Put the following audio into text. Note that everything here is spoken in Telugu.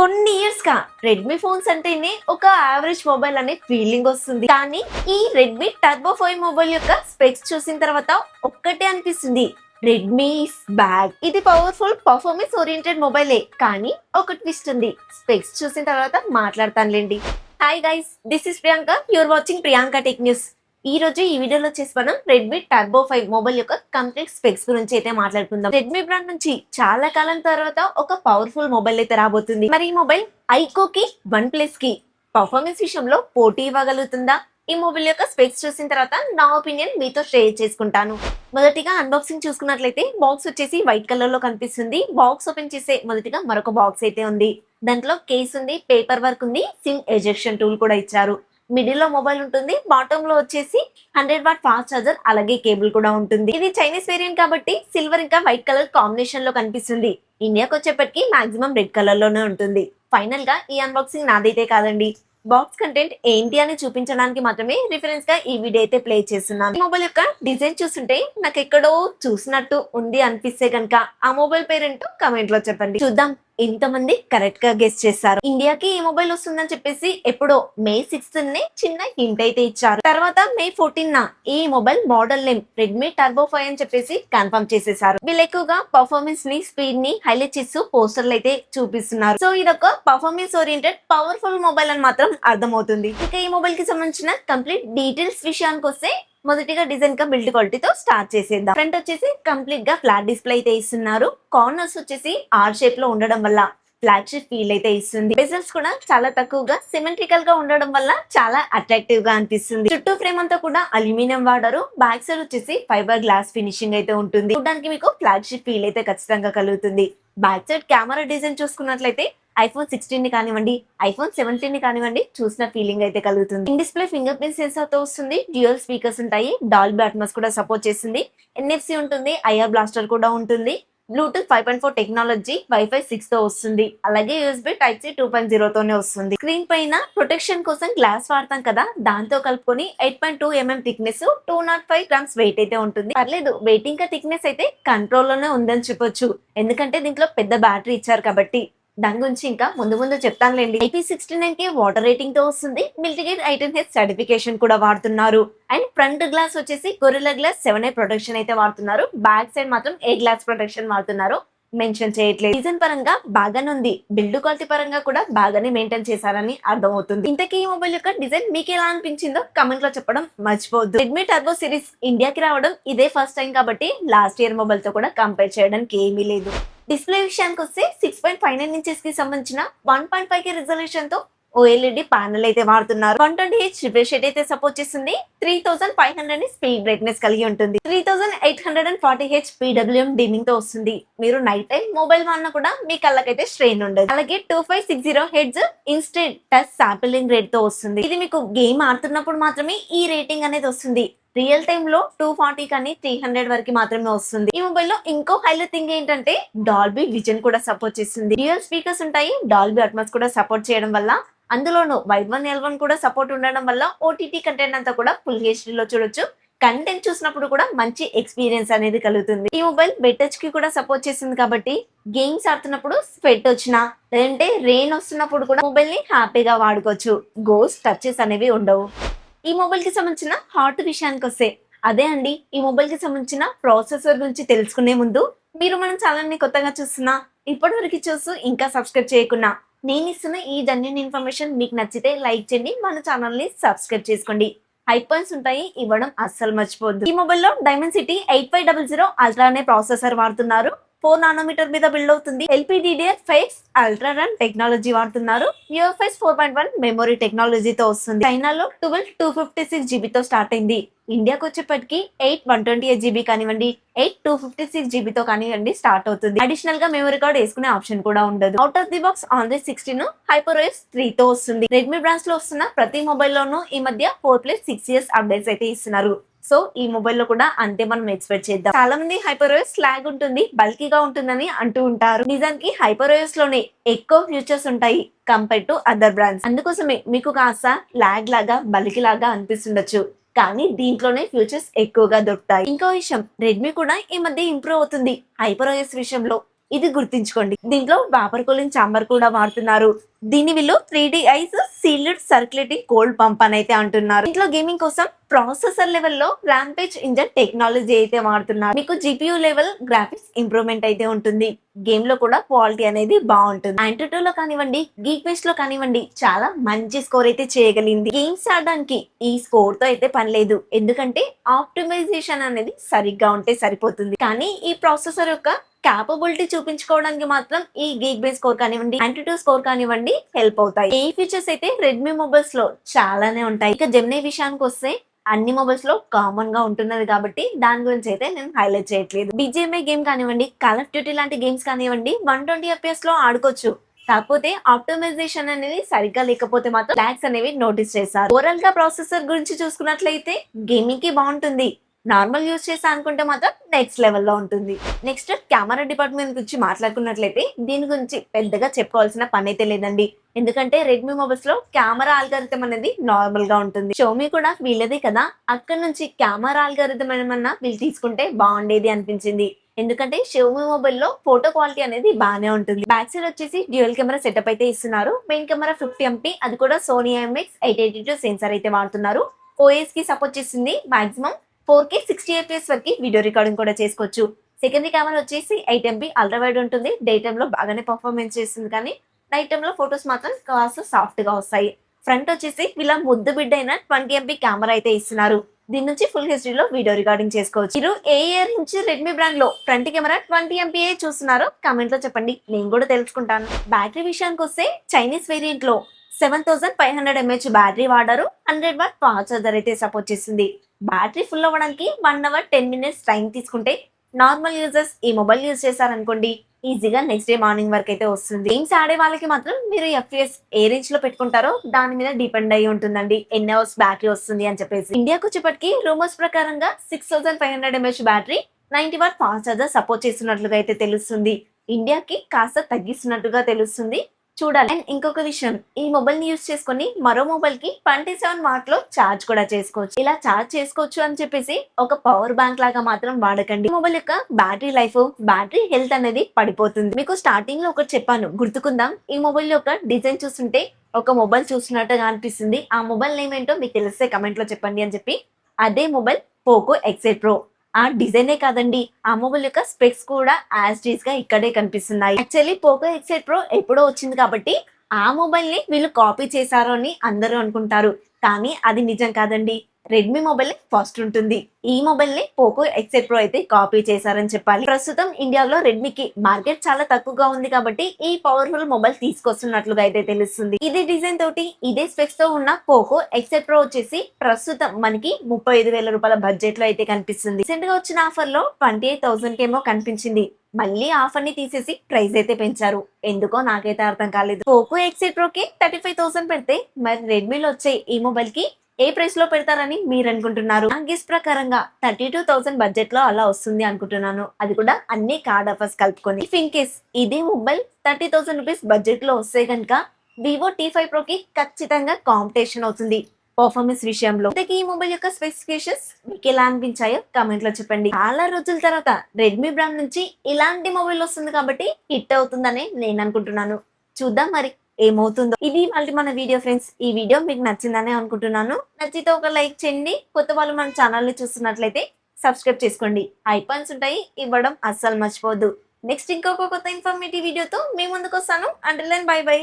కొన్ని ఇయర్స్ గా రెడ్మీ ఫోన్స్ అంటేనే ఒక యావరేజ్ మొబైల్ అనే ఫీలింగ్ వస్తుంది. కానీ ఈ రెడ్మీ టర్బో 5 మొబైల్ యొక్క స్పెక్స్ చూసిన తర్వాత ఒక్కటే అనిపిస్తుంది, రెడ్మీ ఇస్ బ్యాక్. ఇది పవర్ఫుల్ పర్ఫార్మెన్స్ ఓరియంటెడ్ మొబైలే, కానీ ఒక ట్విస్ట్ ఉంది. స్పెక్స్ చూసిన తర్వాత మాట్లాడతానులేండి. Hi guys, this is Priyanka, you're watching Priyanka tech news. ఈ రోజు ఈ వీడియోలో వచ్చేసి మనం రెడ్మీ టర్బో 5 మొబైల్ యొక్క కంప్లీట్ స్పెక్స్ గురించి అయితే మాట్లాడుకుందాం. రెడ్మీ బ్రాండ్ నుంచి చాలా కాలం తర్వాత ఒక పవర్ఫుల్ మొబైల్ అయితే రాబోతుంది. మరి ఈ మొబైల్ ఐకో కి వన్ ప్లస్ కి పర్ఫార్మెన్స్ విషయంలో పోటీ ఇవ్వగలుగుతుందా? ఈ మొబైల్ యొక్క స్పెక్స్ చూసిన తర్వాత నా ఒపీనియన్ మీతో షేర్ చేసుకుంటాను. మొదటిగా అన్బాక్సింగ్ చూసుకున్నట్లయితే బాక్స్ వచ్చేసి వైట్ కలర్ లో కనిపిస్తుంది. బాక్స్ ఓపెన్ చేసే మొదటిగా మరొక బాక్స్ అయితే ఉంది. దాంట్లో కేస్ ఉంది, పేపర్ వర్క్ ఉంది, సిమ్ ఎజెక్షన్ టూల్ కూడా ఇచ్చారు. మిడిల్ లో మొబైల్ ఉంటుంది, బాటమ్ లో వచ్చేసి 100 వాట్ ఫాస్ట్ చార్జర్, అలాగే కేబుల్ కూడా ఉంటుంది. ఇది చైనీస్ వేరియంట్ కాబట్టి సిల్వర్ ఇంకా వైట్ కలర్ కాంబినేషన్ లో కనిపిస్తుంది. ఇండియాకి వచ్చేప్పటికి మాక్సిమం రెడ్ కలర్ లోనే ఉంటుంది. ఫైనల్ గా ఈ అన్బాక్సింగ్ నాదైతే కాదండి, బాక్స్ కంటెంట్ ఏంటి అని చూపించడానికి మాత్రమే రిఫరెన్స్ గా ఈ వీడియో అయితే ప్లే చేస్తున్నాను. ఈ మొబైల్ యొక్క డిజైన్ చూస్తుంటే నాకు ఎక్కడో చూసినట్టు ఉంది అనిపిస్తే కనుక ఆ మొబైల్ పేరేంటో కమెంట్ లో చెప్పండి. చూద్దాం ఇంతమంది కరెక్ట్ గా గెస్ చేస్తారు. ఇండియాకి ఈ మొబైల్ వస్తుందని చెప్పేసి ఎప్పుడో మే 6th చిన్న హింట్ అయితే ఇచ్చారు. తర్వాత మే 14 ఈ mobile model name Redmi turbo 5 అని చెప్పేసి కన్ఫర్మ్ చేసేసారు. వీళ్ళు ఎక్కువగా పర్ఫార్మెన్స్ ని, స్పీడ్ ని హైలైట్ చేస్తూ పోస్టర్లు అయితే చూపిస్తున్నారు. సో ఇదొక పర్ఫార్మెన్స్ ఓరియంటెడ్ పవర్ఫుల్ మొబైల్ అని మాత్రం అర్థమవుతుంది. ఇక ఈ మొబైల్ కి సంబంధించిన కంప్లీట్ డీటెయిల్స్ విషయానికి వస్తే మొదటిగా డిజైన్ గా బిల్డ్ క్వాలిటీతో స్టార్ట్ చేసేద్దాం. ఫ్రంట్ వచ్చేసి కంప్లీట్ గా ఫ్లాట్ డిస్ప్లే అయితే ఇస్తున్నారు. కార్నర్స్ వచ్చేసి ఆర్ షేప్ లో ఉండడం వల్ల ఫ్లాగ్షిప్ ఫీల్ అయితే ఇస్తుంది. బెజల్స్ కూడా చాలా తక్కువగా సిమెట్రికల్ గా ఉండడం వల్ల చాలా అట్రాక్టివ్ గా అనిపిస్తుంది. చుట్టూ ఫ్రేమ్ అంతా కూడా అల్యూమినియం వాడారు. బ్యాక్ సైడ్ వచ్చేసి ఫైబర్ గ్లాస్ ఫినిషింగ్ అయితే ఉంటుంది. చూడడానికి మీకు ఫ్లాగ్షిప్ ఫీల్ అయితే ఖచ్చితంగా కలుగుతుంది. బ్యాక్ సైడ్ కెమెరా డిజైన్ చూసుకున్నట్లయితే ఐఫోన్ 16 ని కానివ్వండి, ఐఫోన్ 17 ని కానివ్వండి చూసిన ఫీలింగ్ అయితే కలుగుతుంది. In display finger print censor తో వస్తుంది. డ్యూయల్ స్పీకర్స్ ఉంటాయి. డాల్బీ అట్మాస్ కూడా సపోర్ట్ చేస్తుంది. NFC ఉంటుంది. ఐఆర్ బ్లాస్టర్ కూడా ఉంటుంది. బ్లూటూత్ 5.4 టెక్నాలజీ, వైఫై 6 తో వస్తుంది. అలాగే USB టైప్ C 2.0 తోనే వస్తుంది. స్క్రీన్ పైన ప్రొటెక్షన్ కోసం గ్లాస్ వాడతాం కదా, దాంతో కలుపుకొని 8.2 mm థిక్నెస్, 205 grams వెయిట్ అయితే ఉంటుంది. పర్లేదు, వెయిట్ ఇంకా థిక్నెస్ అయితే కంట్రోల్ లోనే ఉందని చెప్పొచ్చు. ఎందుకంటే దీంట్లో పెద్ద బ్యాటరీ ఇచ్చారు కాబట్టి. దాని గురించి ఇంకా ముందు ముందు చెప్తానులేండి. IP69 కి వాటర్ రేటింగ్ తో వస్తుంది. మిల్టీగేట్ I10H సర్టిఫికేషన్ కూడా వాడుతున్నారు. అండ్ ఫ్రంట్ గ్లాస్ వచ్చేసి గొరిల్లా గ్లాస్ 7A ప్రొటెక్షన్ అయితే వాడుతున్నారు. బ్యాక్ సైడ్ మాత్రం A గ్లాస్ ప్రొటెక్షన్ వాడుతున్నారు. మెన్షన్ చేయట్లేదు. డిజైన్ పరంగా బాగానే ఉంది. బిల్డ్ క్వాలిటీ పరంగా కూడా బాగానే మెయింటైన్ చేశారని అర్థమవుతుంది. ఇంతకీ ఈ మొబైల్ యొక్క డిజైన్ మీకు ఎలా అనిపించిందో కమెంట్ లో చెప్పడం మర్చిపోవద్దు. రెడ్మీ టర్బో సిరీస్ ఇండియాకి రావడం ఇదే ఫస్ట్ టైం కాబట్టి లాస్ట్ ఇయర్ మొబైల్ తో కూడా కంపేర్ చేయడానికి ఏమీ లేదు. డిస్ప్లే విషయానికి వస్తే 6.59 ఇంచెస్ కి సంబంధించిన 1.5K రిజల్యూషన్ తో OLED ప్యానెల్ అయితే వాడుతున్నారు. 120Hz రిఫ్రెష్ రేట్ అయితే సపోర్ట్ చేస్తుంది. 3500 ని స్పీడ్ బ్రైట్నెస్ కలిగి ఉంటుంది. 3840Hz PWM డిమ్మింగ్ తో వస్తుంది. మీరు నైట్ టైం మొబైల్ వాడినా కూడా మీ కళ్ళకైతే స్ట్రెయిన్ ఉండదు. అలాగే 2560Hz instant touch sampling rate తో వస్తుంది. ఇది మీకు గేమ్ ఆడుతున్నప్పుడు మాత్రమే ఈ రేటింగ్ అనేది వస్తుంది. రియల్ టైమ్ లో 240 కానీ 300 వరకు మాత్రమే వస్తుంది. ఈ మొబైల్ లో ఇంకో హైలైట్ థింగ్ ఏంటంటే డాల్బీ విజన్ కూడా సపోర్ట్ చేస్తుంది. డ్యూయల్ స్పీకర్స్ ఉంటాయి. డాల్బీ అట్మాస్ కూడా సపోర్ట్ చేయడం వల్ల, అందులోనూ వైడ్ 1 L1 కూడా సపోర్ట్ ఉండడం వల్ల OTT కంటెంట్ అంతా కూడా ఫుల్ HD లో చూడొచ్చు. కంటెంట్ చూసినప్పుడు కూడా మంచి ఎక్స్పీరియన్స్ అనేది కలుగుతుంది. ఈ మొబైల్ వెట్ టచ్ కి కూడా సపోర్ట్ చేస్తుంది కాబట్టి గేమ్స్ ఆడుతున్నప్పుడు స్వెట్ వచ్చినా, లేదంటే రెయిన్ వస్తున్నప్పుడు కూడా మొబైల్ ని హ్యాపీగా వాడుకోవచ్చు. గోస్ట్ టచెస్ అనేవి ఉండవు. ఈ మొబైల్ కి సంబంధించిన హార్ట్ విషయానికి వస్తే అదే అండి, ఈ మొబైల్ కి సంబంధించిన ప్రాసెసర్ గురించి తెలుసుకునే ముందు మీరు మన ఛానల్ ని కొత్తగా చూస్తున్నా, ఇప్పటి వరకు చూస్తూ ఇంకా సబ్స్క్రైబ్ చేయకున్నా, నేను ఇస్తున్న ఈ జెన్యూన్ ఇన్ఫర్మేషన్ మీకు నచ్చితే లైక్ చేయండి, మన ఛానల్ ని సబ్స్క్రైబ్ చేసుకోండి. హై పాయింట్స్ ఉంటాయి, ఇవ్వడం అస్సలు మర్చిపోద్దు. ఈ మొబైల్లో డైమెన్సిటీ 8500 అల్ట్రా అనే ప్రాసెసర్ వాడుతున్నారు. 4 నానోమీటర్ మీద బిల్డ్ అవుతుంది. LPDDR5 అల్ట్రా రన్ టెక్నాలజీ వాడుతున్నారు. UFS 4.1 మెమొరీ టెక్నాలజీతో వస్తుంది. చైనాలో 256GB తో స్టార్ట్ అయింది. ఇండియాకి వచ్చేప్పటికి 128GB కానివ్వండి, 256GB తో కానివ్వండి స్టార్ట్ అవుతుంది. అడిషనల్ గా మెమరీ కార్డ్ వేసుకునే ఆప్షన్ కూడా ఉండదు. Out of the box Android 16 HyperOS 3 తో వస్తుంది. రెడ్మీ బ్రాండ్స్ లో వస్తున్న ప్రతి మొబైల్ లోనూ ఈ మధ్య 4+6 years అప్డేట్స్ అయితే ఇస్తున్నారు. సో ఈ మొబైల్ లో కూడా అంతే మనం ఎక్స్పెక్ట్ చేద్దాం. చాలా మంది HyperOS స్లాగ్ ఉంటుంది, బల్కీగా ఉంటుందని అంటూ ఉంటారు. నిజానికి HyperOS లోనే ఎక్కువ ఫీచర్స్ ఉంటాయి కంపేర్ టు అదర్ బ్రాండ్స్. అందుకోసమే మీకు కాస్త లాగ్ లాగా బల్కీ లాగా అనిపిస్తుండొచ్చు, కానీ దీంట్లోనే ఫీచర్స్ ఎక్కువగా దొరుకుతాయి. ఇంకో విషయం, రెడ్మీ కూడా ఈ మధ్య ఇంప్రూవ్ అవుతుంది HyperOS విషయంలో. ఇది గుర్తుంచుకోండి. దీంట్లో వేపర్ కూలింగ్ చాంబర్ కూడా వాడుతున్నారు. దీని వీళ్ళు 3D ice sealed circulating cold pump అని అయితే అంటున్నారు. ఇంట్లో గేమింగ్ కోసం ప్రాసెసర్ లెవెల్లో ర్యాంపేజ్ ఇంజన్ టెక్నాలజీ అయితే వాడుతున్నారు. మీకు GPU లెవెల్ గ్రాఫిక్స్ ఇంప్రూవ్మెంట్ అయితే ఉంటుంది. గేమ్ లో కూడా క్వాలిటీ అనేది బాగుంటుంది. Antutu లో కానివ్వండి, గీక్ బేస్ లో కానివ్వండి చాలా మంచి స్కోర్ అయితే చేయగలిగింది. గేమ్స్ ఆడడానికి ఈ స్కోర్ తో అయితే పని లేదు, ఎందుకంటే ఆప్టిమైజేషన్ అనేది సరిగ్గా ఉంటే సరిపోతుంది. కానీ ఈ ప్రాసెసర్ యొక్క క్యాపబిలిటీ చూపించుకోవడానికి మాత్రం ఈ గీక్ బేస్ స్కోర్ కానివ్వండి, Antutu స్కోర్ కానివ్వండి హెల్ప్ అవుతాయి. ఈ ఫీచర్స్ అయితే రెడ్మీ మొబైల్స్ లో చాలానే ఉంటాయి. ఇక జెమినీ విషయానికి వస్తే అన్ని మొబైల్స్ లో కామన్ గా ఉంటున్నది కాబట్టి దాని గురించి అయితే నేను హైలైట్ చేయట్లేదు. BGMI గేమ్ కానివ్వండి, కాల్ ఆఫ్ డ్యూటీ లాంటి గేమ్స్ కానివ్వండి 120 FPS లో ఆడుకోవచ్చు. కాకపోతే ఆప్టిమైజేషన్ అనేది సరిగ్గా లేకపోతే మాత్రం లాగ్స్ అనేవి నోటీస్ చేశారు. ఓవరాల్ గా ప్రాసెసర్ గురించి చూసుకున్నట్లయితే గేమింగ్ కి బాగుంటుంది. నార్మల్ యూజ్ చేసా అనుకుంటే మాత్రం నెక్స్ట్ లెవెల్లో ఉంటుంది. నెక్స్ట్ కెమెరా డిపార్ట్మెంట్ గురించి మాట్లాడుకున్నట్లయితే దీని గురించి పెద్దగా చెప్పుకోవాల్సిన పని అయితే లేదండి. ఎందుకంటే రెడ్మీ మొబైల్స్ లో కెమెరా ఆల్గారిథం అనేది నార్మల్ గా ఉంటుంది. షోమీ కూడా వీళ్ళదే కదా, అక్కడ నుంచి కెమెరా ఆల్గారిథం ఏమన్నా వీళ్ళు తీసుకుంటే బాగుండేది అనిపించింది. ఎందుకంటే షోమీ మొబైల్ లో ఫోటో క్వాలిటీ అనేది బాగానే ఉంటుంది. బ్యాక్ సైడ్ వచ్చేసి డ్యూయల్ కెమెరా సెటప్ అయితే ఇస్తున్నారు. మెయిన్ కెమెరా 50 MP, అది కూడా సోనీ IMX 882 సెన్సార్ అయితే వాడుతున్నారు. OS కి సపోర్ట్ చేస్తుంది. మాక్సిమం 4K 60 FPS వరకు వీడియో రికార్డింగ్ కూడా చేసుకోవచ్చు. సెకండరీ కెమెరా వచ్చేసి 8 MP అల్ట్రా వైడ్ ఉంటుంది. డే టైమ్ లో బాగానే పర్ఫార్మెన్స్ చేస్తుంది, కానీ నైట్ టైమ్ లో ఫొటోస్ మాత్రం కాస్త సాఫ్ట్ గా వస్తాయి. ఫ్రంట్ వచ్చేసి వీళ్ళ ముద్దు బిడ్డ అయిన 20 MP కెమెరా అయితే ఇస్తున్నారు. దీని నుంచి ఫుల్ హెచ్డీలో వీడియో రికార్డింగ్ చేసుకోవచ్చు. మీరు ఏ ఇయర్ నుంచి రెడ్మీ బ్రాండ్ లో ఫ్రంట్ కెమెరా 20 MP చూస్తున్నారు కామెంట్ లో చెప్పండి, నేను కూడా తెలుసుకుంటాను. బ్యాటరీ విషయానికి వస్తే చైనీస్ వేరియంట్ లో 7500 mAh బ్యాటరీ వాడారు. 100 వాట్ ఫాస్ట్ ఛార్జర్ అయితే సపోర్ట్ చేస్తుంది. బ్యాటరీ ఫుల్ అవ్వడానికి 1 అవర్ 10 minutes టైం తీసుకుంటే నార్మల్ యూజర్స్ ఈ మొబైల్ యూజ్ చేశారనుకోండి ఈజీగా నెక్స్ట్ డే మార్నింగ్ వరకు అయితే వస్తుంది. గేమ్స్ ఆడే వాళ్ళకి మాత్రం మీరు FPS ఏ రేంజ్ లో పెట్టుకుంటారో దాని మీద డిపెండ్ అయ్యి ఉంటుందండి ఎన్ని అవర్స్ బ్యాటరీ వస్తుంది అని చెప్పేసి. ఇండియాకు వచ్చేప్పటికి రూమర్స్ ప్రకారంగా 6500 mAh battery 90 watt fast charger support చేస్తున్నట్లుగా అయితే తెలుస్తుంది. ఇండియాకి కాస్త తగ్గిస్తున్నట్టుగా తెలుస్తుంది, చూడాలి. అండ్ ఇంకొక విషయం, ఈ మొబైల్ ని యూజ్ చేసుకుని మరో మొబైల్ కి 27 వాట్ లో చార్జ్ కూడా చేసుకోవచ్చు. ఇలా చార్జ్ చేసుకోవచ్చు అని చెప్పేసి ఒక పవర్ బ్యాంక్ లాగా మాత్రం వాడకండి. ఈ మొబైల్ యొక్క బ్యాటరీ లైఫ్, బ్యాటరీ హెల్త్ అనేది పడిపోతుంది. మీకు స్టార్టింగ్ లో ఒకటి చెప్పాను, గుర్తుకుందాం. ఈ మొబైల్ యొక్క డిజైన్ చూస్తుంటే ఒక మొబైల్ చూస్తున్నట్టుగా అనిపిస్తుంది. ఆ మొబైల్ నేమ్ ఏంటో మీకు తెలిస్తే కమెంట్ లో చెప్పండి అని చెప్పి. అదే మొబైల్ పోకో X8 Pro. ఆ డిజైనే కాదండి, ఆ మొబైల్ యొక్క స్పెక్స్ కూడా యాజ్ డీస్ గా ఇక్కడే కనిపిస్తున్నాయి. యాక్చువల్లీ పోకో X8 Pro ఎప్పుడో వచ్చింది కాబట్టి ఆ మొబైల్ ని వీళ్ళు కాపీ చేశారు అని అందరూ అనుకుంటారు, కానీ అది నిజం కాదండి. రెడ్మీ మొబైల్ ఫస్ట్ ఉంటుంది. ఈ మొబైల్ ని పోకో X8 Pro అయితే కాపీ చేశారని చెప్పాలి. ప్రస్తుతం ఇండియాలో రెడ్మీకి మార్కెట్ చాలా తక్కువగా ఉంది కాబట్టి ఈ పవర్ఫుల్ మొబైల్ తీసుకొస్తున్నట్లుగా అయితే తెలుస్తుంది. ఇదే డిజైన్ తోటి ఇదే స్పెక్స్ తో ఉన్న పోకో X8 Pro వచ్చేసి ప్రస్తుతం మనకి 35,000 రూపాయల బడ్జెట్ లో అయితే కనిపిస్తుంది. రీసెంట్ గా వచ్చిన ఆఫర్ లో 28,000 కేమో కనిపించింది. మళ్ళీ ఆఫర్ ని తీసేసి ప్రైస్ అయితే పెంచారు, ఎందుకో నాకైతే అర్థం కాలేదు. పోకో X8 Pro కి 35,000 పెడితే మరి రెడ్మీలో వచ్చే ఈ మొబైల్ కి ఏ ప్రైస్ లో పెడతారని మీరు అనుకుంటున్నారు? నా గెస్ ప్రకారంగా 32,000 బడ్జెట్ లో అలా వస్తుంది అనుకుంటున్నాను, అది కూడా అన్ని కార్డ్ ఆఫర్స్ కలుపుకొని. ఇఫ్ ఇన్ కేస్ ఇదే మొబైల్ 30,000 రూపీస్ బడ్జెట్ లో వస్తే కనుక వివో T5 Pro కి ఖచ్చితంగా కాంపిటీషన్ అవుతుంది పర్ఫార్మెన్స్ విషయంలో. ఈ మొబైల్ యొక్క స్పెసిఫికేషన్స్ మీకు ఎలా అనిపించాయో కామెంట్ లో చెప్పండి. చాలా రోజుల తర్వాత రెడ్మీ బ్రాండ్ నుంచి ఇలాంటి మొబైల్ వస్తుంది కాబట్టి హిట్ అవుతుందని నేను అనుకుంటున్నాను. చూద్దాం మరి ఏమవుతుందో. ఇది మళ్ళీ మన వీడియో ఫ్రెండ్స్. ఈ వీడియో మీకు నచ్చిందని అనుకుంటున్నాను. నచ్చితే ఒక లైక్ చేయండి. కొత్త వాళ్ళు మన ఛానల్ ని చూస్తున్నట్లయితే సబ్స్క్రైబ్ చేసుకోండి. ఐకాన్స్ ఉంటాయి, ఇవ్వడం అస్సలు మర్చిపోవద్దు. నెక్స్ట్ ఇంకొక కొత్త ఇన్ఫర్మేటివ్ వీడియోతో మీ ముందుకు వస్తాను. Until then bye by.